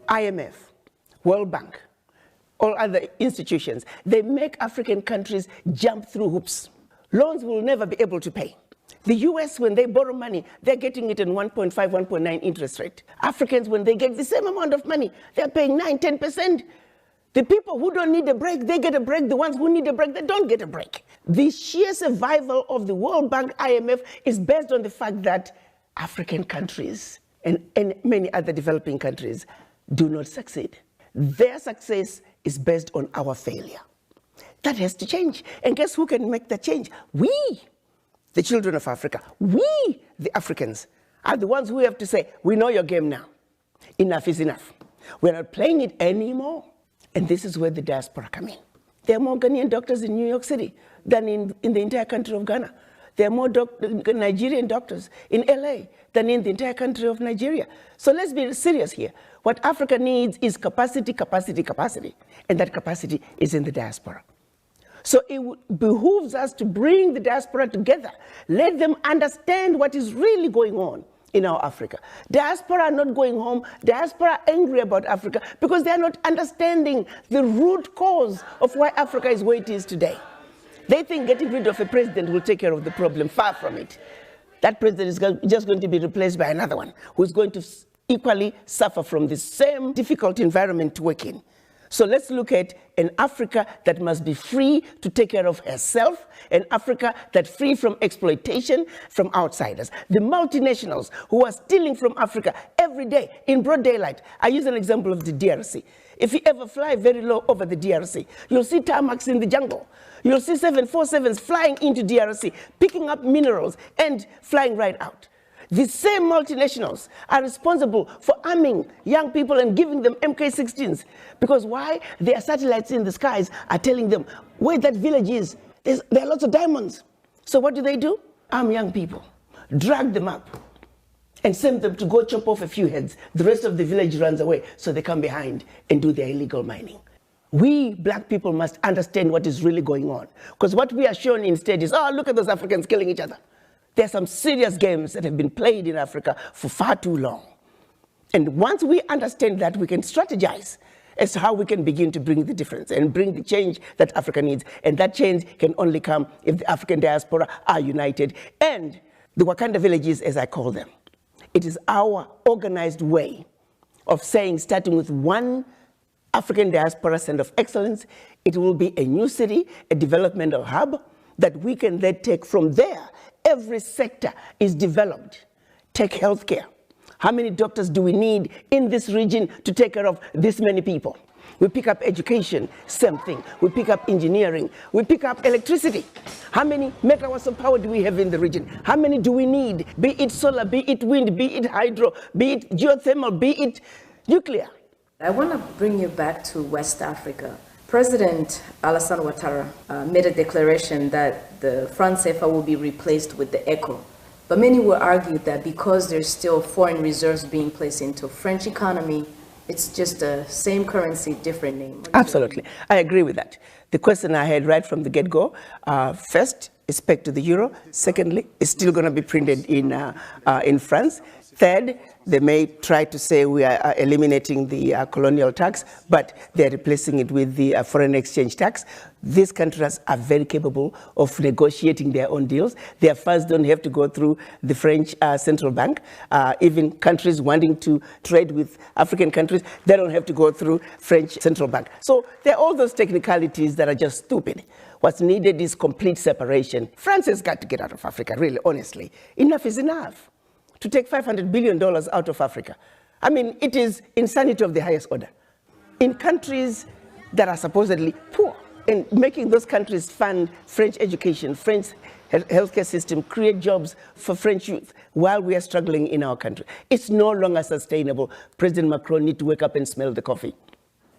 IMF, World Bank, all other institutions, they make African countries jump through hoops. Loans will never be able to pay. The US, when they borrow money, they're getting it in 1.5, 1.9 interest rate. Africans, when they get the same amount of money, they're paying 9, 10%. The people who don't need a break, they get a break. The ones who need a break, they don't get a break. The sheer survival of the World Bank, IMF, is based on the fact that African countries and many other developing countries do not succeed. Their success is based on our failure. That has to change. And guess who can make that change? We, the children of Africa, we, the Africans, are the ones who have to say, we know your game now. Enough is enough. We're not playing it anymore. And this is where the diaspora come in. There are more Ghanaian doctors in New York City than in the entire country of Ghana. There are more Nigerian doctors in LA than in the entire country of Nigeria. So let's be serious here. What Africa needs is capacity, capacity, capacity. And that capacity is in the diaspora. So it behooves us to bring the diaspora together. Let them understand what is really going on in our Africa. Diaspora are not going home. Diaspora are angry about Africa because they are not understanding the root cause of why Africa is where it is today. They think getting rid of a president will take care of the problem. Far from it. That president is just going to be replaced by another one who's going to equally suffer from the same difficult environment to work in. So let's look at an Africa that must be free to take care of herself, an Africa that's free from exploitation from outsiders. The multinationals who are stealing from Africa every day in broad daylight. I use an example of the DRC. If you ever fly very low over the DRC, you'll see tarmacs in the jungle. You'll see 747s flying into DRC, picking up minerals and flying right out. The same multinationals are responsible for arming young people and giving them MK-16s. Because why? Their satellites in the skies are telling them where that village is. There are lots of diamonds. So what do? Arm young people, drag them up, and send them to go chop off a few heads. The rest of the village runs away, so they come behind and do their illegal mining. We black people must understand what is really going on. Because what we are shown instead is, oh, look at those Africans killing each other. There are some serious games that have been played in Africa for far too long. And once we understand that, we can strategize as to how we can begin to bring the difference and bring the change that Africa needs. And that change can only come if the African diaspora are united. And the Wakanda villages, as I call them, it is our organized way of saying, starting with one African diaspora center of excellence, it will be a new city, a developmental hub that we can then take from there. Every sector is developed. Take healthcare. How many doctors do we need in this region to take care of this many people? We pick up education, same thing. We pick up engineering. We pick up electricity. How many megawatts of power do we have in the region? How many do we need? Be it solar, be it wind, be it hydro, be it geothermal, be it nuclear. I want to bring you back to West Africa. President Alassane Ouattara made a declaration that the franc CFA will be replaced with the ECO. But many will argue that because there's still foreign reserves being placed into French economy, it's just the same currency, different name. Absolutely. I agree with that. The question I had right from the get-go, first, is pegged to the euro. Secondly, it's still going to be printed in France. Third, they may try to say we are eliminating the colonial tax, but they're replacing it with the foreign exchange tax. These countries are very capable of negotiating their own deals. Their funds don't have to go through the French central bank. Even countries wanting to trade with African countries, they don't have to go through French central bank. So there are all those technicalities that are just stupid. What's needed is complete separation. France has got to get out of Africa, really, honestly. Enough is enough. To take $500 billion out of Africa. I mean, it is insanity of the highest order. In countries that are supposedly poor, and making those countries fund French education, French healthcare system, create jobs for French youth while we are struggling in our country. It's no longer sustainable. President Macron needs to wake up and smell the coffee.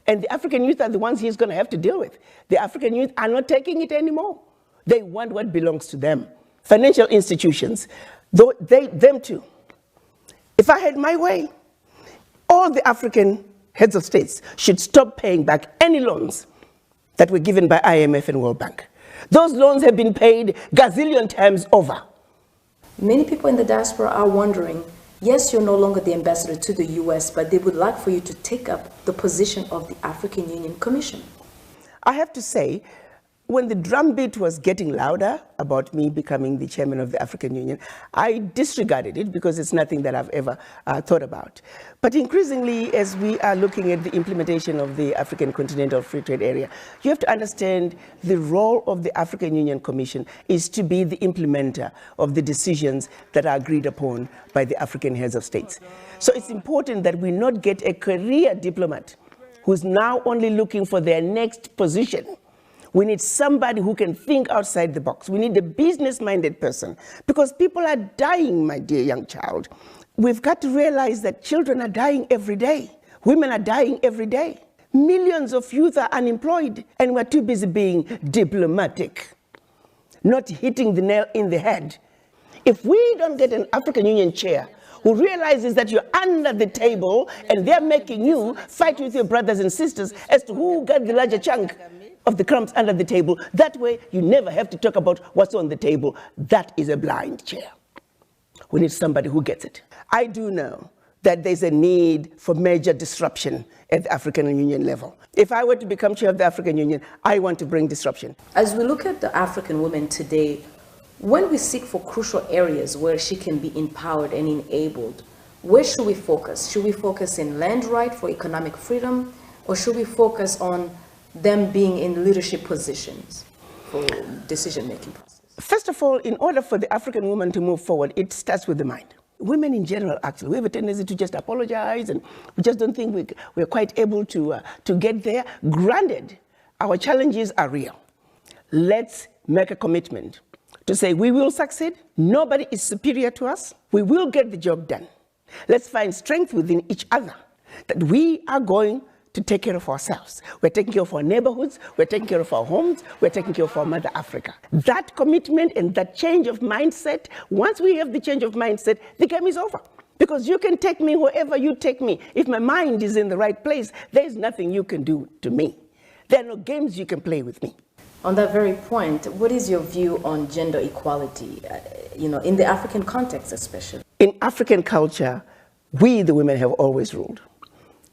And the African youth are the ones he's going to have to deal with. The African youth are not taking it anymore. They want what belongs to them. Financial institutions, them too. If I had my way, all the African heads of states should stop paying back any loans that were given by IMF and World Bank. Those loans have been paid gazillion times over. Many people in the diaspora are wondering Yes, you're no longer the ambassador to the US, but they would like for you to take up the position of the African Union Commission. I have to say, when the drumbeat was getting louder about me becoming the chairman of the African Union, I disregarded it because it's nothing that I've ever thought about. But increasingly, as we are looking at the implementation of the African Continental Free Trade Area, you have to understand the role of the African Union Commission is to be the implementer of the decisions that are agreed upon by the African heads of states. So it's important that we not get a career diplomat who's now only looking for their next position. We need somebody who can think outside the box. We need a business-minded person because people are dying, my dear young child. We've got to realize that children are dying every day. Women are dying every day. Millions of youth are unemployed, and we're too busy being diplomatic, not hitting the nail in the head. If we don't get an African Union chair who realizes that you're under the table and they're making you fight with your brothers and sisters as to who got the larger chunk of the crumbs under the table, that way you never have to talk about what's on the table. That is a blind chair. We need somebody who gets it. I do know that there's a need for major disruption at the African Union level. If I were to become chair of the African Union, I want to bring disruption. As we look at the African woman today, when we seek for crucial areas where she can be empowered and enabled, where should we focus? Should we focus in land right for economic freedom, or should we focus on them being in leadership positions for decision-making process? First of all, in order for the African woman to move forward, it starts with the mind. Women in general, actually, we have a tendency to just apologize, and we just don't think we're quite able to get there. Granted, our challenges are real. Let's make a commitment to say we will succeed. Nobody is superior to us. We will get the job done. Let's find strength within each other, that we are going to take care of ourselves. We're taking care of our neighborhoods, we're taking care of our homes, we're taking care of our Mother Africa. That commitment and that change of mindset, once we have the change of mindset, the game is over. Because you can take me wherever you take me. If my mind is in the right place, there's nothing you can do to me. There are no games you can play with me. On that very point, what is your view on gender equality, in the African context especially? In African culture, we, the women, have always ruled.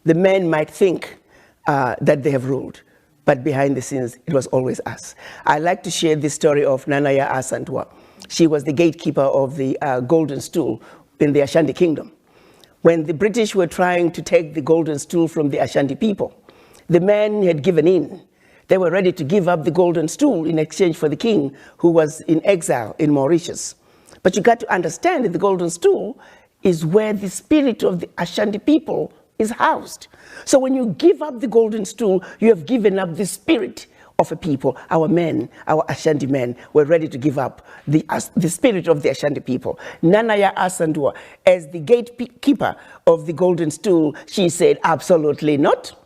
The men might think that they have ruled, but behind the scenes, it was always us. I like to share the story of Nanaya Asantwa. She was the gatekeeper of the golden stool in the Ashanti kingdom. When the British were trying to take the golden stool from the Ashanti people, the men had given in. They were ready to give up the golden stool in exchange for the king who was in exile in Mauritius. But you got to understand that the golden stool is where the spirit of the Ashanti people is housed. So when you give up the golden stool, you have given up the spirit of a people. Our men, our Ashanti men, were ready to give up the spirit of the Ashanti people. Nanaya Asantwa, as the gatekeeper of the golden stool, she said, absolutely not.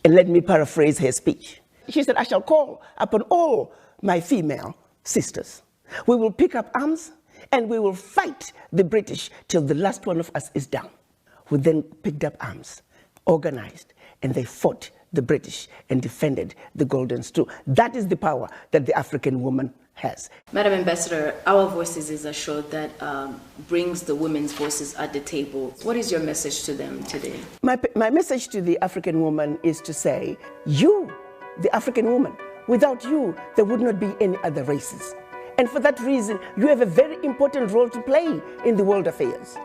And let me paraphrase her speech. She said, I shall call upon all my female sisters. We will pick up arms and we will fight the British till the last one of us is down. We then picked up arms, organized, and they fought the British and defended the golden stool. That is the power that the African woman has. Madam Ambassador, Our Voices is a show that brings the women's voices at the table. What is your message to them today? My message to the African woman is to say, you, the African woman, without you, there would not be any other races. And for that reason, you have a very important role to play in the world affairs.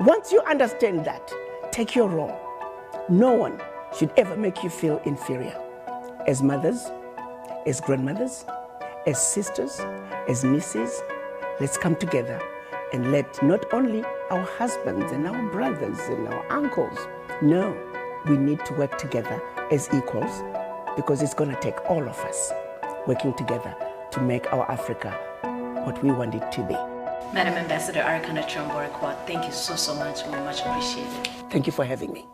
Once you understand that, take your role. No one should ever make you feel inferior. As mothers, as grandmothers, as sisters, as nieces, let's come together and let not only our husbands and our brothers and our uncles, no, we need to work together as equals, because it's going to take all of us working together to make our Africa what we want it to be. Madam Ambassador Arikana Chihombori-Quao, thank you so much. We much appreciate it. Thank you for having me.